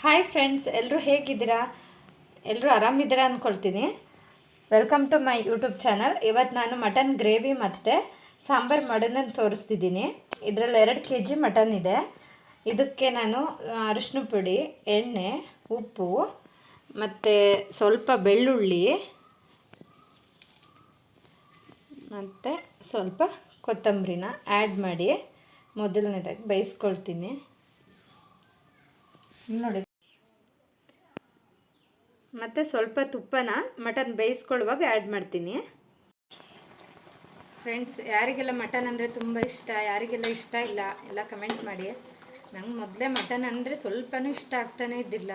Hi friends, ಎಲ್ಲರೂ ಹೇಗಿದ್ದೀರಾ? ಎಲ್ಲರೂ ಆರಾಮಿದ್ದೀರಾ ಅಂದ್ಕೊಳ್ತೀನಿ. Welcome to my YouTube channel. ಇವತ್ತು ನಾನು ಮಟನ್ ಗ್ರೇವಿ ಮತ್ತು ಸಾಂಬಾರು ಮಾಡೋದನ್ನು ತೋರಿಸ್ತಿದ್ದೀನಿ. ಇದರಲ್ಲಿ 2 kg ಮಟನ್ ಇದೆ. ಇದಕ್ಕೆ ನಾನು ಅರಿಶಿನ ಪುಡಿ, ಎಣ್ಣೆ, ಉಪ್ಪು ಮತ್ತು ಸ್ವಲ್ಪ ಬೆಳ್ಳುಳ್ಳಿ ಮತ್ತು ಸ್ವಲ್ಪ ಕೊತ್ತಂಬರಿನ ಆ್ಯಡ್ ಮಾಡಿ ಮೊದಲನೇದಾಗಿ ಬೇಯಿಸ್ಕೊಳ್ತೀನಿ. ನೋಡಿ, ಮತ್ತು ಸ್ವಲ್ಪ ತುಪ್ಪನ ಮಟನ್ ಬೇಯಿಸ್ಕೊಳ್ಳುವಾಗ ಆ್ಯಡ್ ಮಾಡ್ತೀನಿ. ಫ್ರೆಂಡ್ಸ್, ಯಾರಿಗೆಲ್ಲ ಮಟನ್ ಅಂದರೆ ತುಂಬ ಇಷ್ಟ, ಯಾರಿಗೆಲ್ಲ ಇಷ್ಟ ಇಲ್ಲ ಎಲ್ಲ ಕಮೆಂಟ್ ಮಾಡಿ. ನಂಗೆ ಮೊದಲೇ ಮಟನ್ ಅಂದರೆ ಸ್ವಲ್ಪನೂ ಇಷ್ಟ ಆಗ್ತಾನೇ ಇದ್ದಿಲ್ಲ.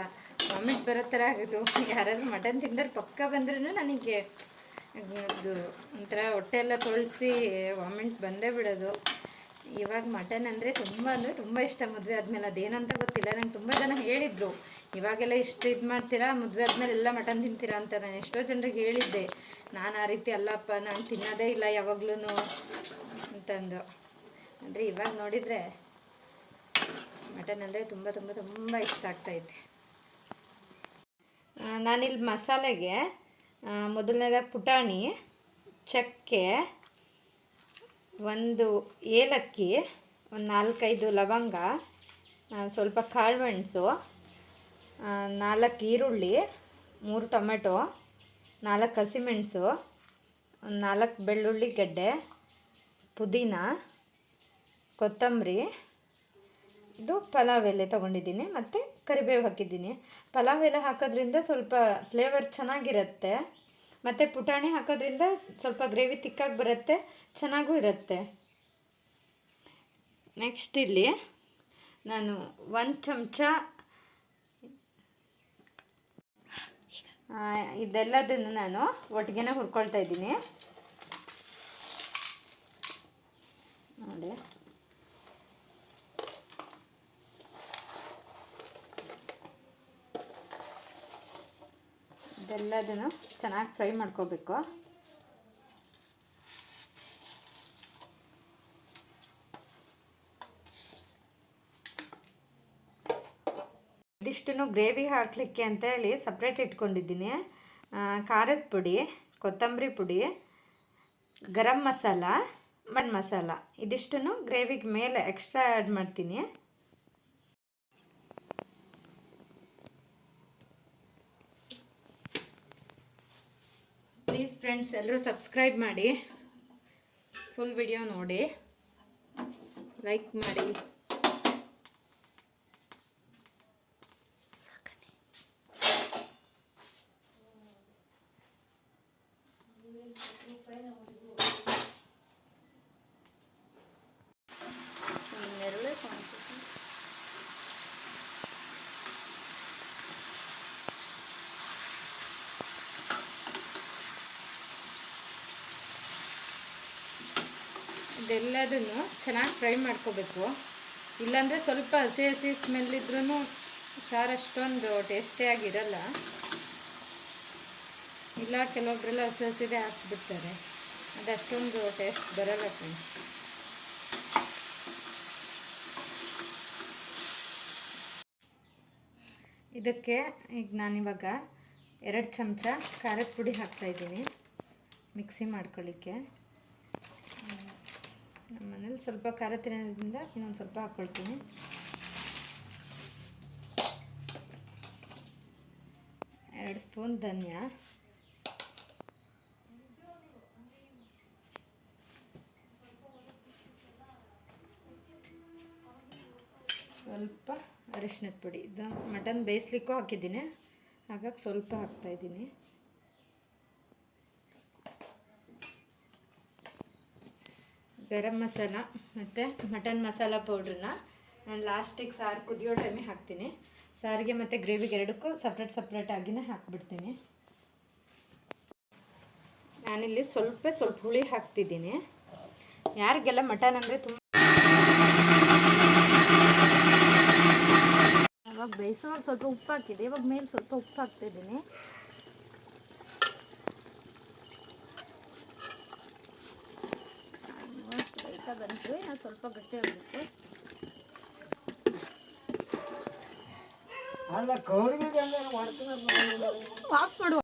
ವಾಮಿಟ್ ಬರೋ ಥರ ಆಗಿದ್ದು. ಯಾರಾದರೂ ಮಟನ್ ತಿಂದರೆ ಪಕ್ಕ ಬಂದ್ರೂ ನನಗೆ ಇದು ಒಂಥರ ಹೊಟ್ಟೆ ಎಲ್ಲ ತೊಳಸಿ ವಾಮಿಟ್ ಬಂದೇ ಬಿಡೋದು. ಇವಾಗ ಮಟನ್ ಅಂದರೆ ತುಂಬ ಇಷ್ಟ. ಮದುವೆ ಆದಮೇಲೆ ಅದೇನಂತ ಗೊತ್ತಿಲ್ಲ. ನಂಗೆ ತುಂಬ ಜನ ಹೇಳಿದರು, ಇವಾಗೆಲ್ಲ ಇಷ್ಟು ಇದು ಮಾಡ್ತೀರಾ, ಮದುವೆ ಆದಮೇಲೆ ಎಲ್ಲ ಮಟನ್ ತಿಂತೀರಾ ಅಂತ. ನಾನು ಎಷ್ಟೋ ಜನರಿಗೆ ಹೇಳಿದ್ದೆ, ನಾನು ಆ ರೀತಿ ಅಲ್ಲಪ್ಪ, ನಾನು ತಿನ್ನೋದೇ ಇಲ್ಲ ಯಾವಾಗ್ಲೂ ಅಂತಂದು. ಅಂದರೆ ಇವಾಗ ನೋಡಿದರೆ ಮಟನ್ ಅಂದರೆ ತುಂಬ ಇಷ್ಟ ಆಗ್ತಾಯಿದೆ. ನಾನಿಲ್ಲಿ ಮಸಾಲೆಗೆ ಮೊದಲನೇದಾಗಿ ಪುಟಾಣಿ, ಚಕ್ಕೆ, 1 ಏಲಕ್ಕಿ, ಒಂದು 4-5 ಲವಂಗ, ಸ್ವಲ್ಪ ಕಾಳುಮೆಣಸು, 4 ಈರುಳ್ಳಿ, 3 ಟೊಮೆಟೊ, 4 ಹಸಿಮೆಣಸು, ಒಂದು 4 ಬೆಳ್ಳುಳ್ಳಿ ಗೆಡ್ಡೆ, ಪುದೀನ, ಕೊತ್ತಂಬರಿ, ಇದು ಪಲಾವ್ ಎಲೆ ತೊಗೊಂಡಿದ್ದೀನಿ, ಮತ್ತು ಕರಿಬೇವು ಹಾಕಿದ್ದೀನಿ. ಪಲಾವ್ ಎಲೆ ಹಾಕೋದ್ರಿಂದ ಸ್ವಲ್ಪ ಫ್ಲೇವರ್ ಚೆನ್ನಾಗಿರುತ್ತೆ, ಮತ್ತು ಪುಟಾಣಿ ಹಾಕೋದ್ರಿಂದ ಸ್ವಲ್ಪ ಗ್ರೇವಿ ತಿಕ್ಕಾಗಿ ಬರುತ್ತೆ, ಚೆನ್ನಾಗೂ ಇರುತ್ತೆ. ನೆಕ್ಸ್ಟ್ ಇಲ್ಲಿ ನಾನು 1 ಚಮಚ ಇದೆಲ್ಲದನ್ನು ನಾನು ಒಟ್ಟಿಗೆ ಹುರ್ಕೊಳ್ತಾ ಇದ್ದೀನಿ. ನೋಡಿ, ಇದೆಲ್ಲದನ್ನು ಚೆನ್ನಾಗಿ ಫ್ರೈ ಮಾಡ್ಕೋಬೇಕು. ಇದಿಷ್ಟನ್ನು ಗ್ರೇವಿ ಹಾಕಲಿಕ್ಕೆ ಅಂತೇಳಿ ಸಪ್ರೇಟ್ ಇಟ್ಕೊಂಡಿದ್ದೀನಿ. ಖಾರದ ಪುಡಿ, ಕೊತ್ತಂಬರಿ ಪುಡಿ, ಗರಂ ಮಸಾಲ, ಮಟನ್ ಮಸಾಲ, ಇದಿಷ್ಟನ್ನು ಗ್ರೇವಿಗೆ ಮೇಲೆ ಎಕ್ಸ್ಟ್ರಾ ಆ್ಯಡ್ ಮಾಡ್ತೀನಿ. ಪ್ಲೀಸ್ ಫ್ರೆಂಡ್ಸ್, ಎಲ್ಲರೂ ಸಬ್ಸ್ಕ್ರೈಬ್ ಮಾಡಿ, ಫುಲ್ ವಿಡಿಯೋ ನೋಡಿ, ಲೈಕ್ ಮಾಡಿ. ಇದೆಲ್ಲದನ್ನು ಚೆನ್ನಾಗಿ ಫ್ರೈ ಮಾಡ್ಕೋಬೇಕು. ಇಲ್ಲಾಂದರೆ ಸ್ವಲ್ಪ ಹಸಿ ಸ್ಮೆಲ್ ಇದ್ರೂ ಸಾರು ಅಷ್ಟೊಂದು ಟೇಸ್ಟಿಯಾಗಿರಲ್ಲ. ಇಲ್ಲ, ಕೆಲವೊಬ್ಬರೆಲ್ಲ ಹಸಿದೇ ಹಾಕ್ಬಿಡ್ತಾರೆ, ಅದಷ್ಟೊಂದು ಟೇಸ್ಟ್ ಬರಲ್ಲ ಫ್ರೆಂಡ್ಸ್. ಇದಕ್ಕೆ ಈಗ ನಾನಿವಾಗ 2 ಚಮಚ ಖಾರದ ಪುಡಿ ಹಾಕ್ತಾಯಿದ್ದೀನಿ, ಮಿಕ್ಸಿ ಮಾಡ್ಕೊಳ್ಳಿಕ್ಕೆ. ನಮ್ಮ ಮನೇಲಿ ಸ್ವಲ್ಪ ಖಾರ ತಿನ್ನೋದ್ರಿಂದ ಇನ್ನೊಂದು ಸ್ವಲ್ಪ ಹಾಕ್ಕೊಳ್ತೀನಿ. ಎರಡು ಸ್ಪೂನ್ ಧನಿಯಾ, ಸ್ವಲ್ಪ ಅರಿಶಿನದ ಪುಡಿ. ಇದು ಮಟನ್ ಬೇಯಿಸ್ಲಿಕ್ಕೂ ಹಾಕಿದ್ದೀನಿ, ಹಾಗಾಗಿ ಸ್ವಲ್ಪ ಹಾಕ್ತಾಯಿದ್ದೀನಿ. ಗರಂ ಮಸಾಲ ಮತ್ತು ಮಟನ್ ಮಸಾಲ ಪೌಡ್ರನ್ನ ನಾನು ಲಾಸ್ಟಿಗೆ ಸಾರು ಕುದಿಯೋ ಟೈಮಿಗೆ ಹಾಕ್ತೀನಿ. ಸಾರಿಗೆ ಮತ್ತು ಗ್ರೇವಿಗೆ ಎರಡಕ್ಕೂ ಸಪ್ರೇಟ್ ಆಗಿನೇ ಹಾಕ್ಬಿಡ್ತೀನಿ. ನಾನಿಲ್ಲಿ ಸ್ವಲ್ಪ ಹುಳಿ ಹಾಕ್ತಿದ್ದೀನಿ. ಯಾರಿಗೆಲ್ಲ ಮಟನ್ ಅಂದರೆ ತುಂಬ, ಇವಾಗ ಬೇಯಿಸುವಾಗ ಸ್ವಲ್ಪ ಉಪ್ಪು ಹಾಕಿದೆ, ಇವಾಗ ಮೇಲೆ ಸ್ವಲ್ಪ ಉಪ್ಪು ಹಾಕ್ತಿದ್ದೀನಿ. ಬಂತು, ನಾನು ಸ್ವಲ್ಪ ಗಟ್ಟಿ ಆಗಬೇಕು. ಅಲ್ಲ ಕೌಡಿಗೆ ಮಾಡ್ತೀನಿ ವಾಕ್ ಮಾಡು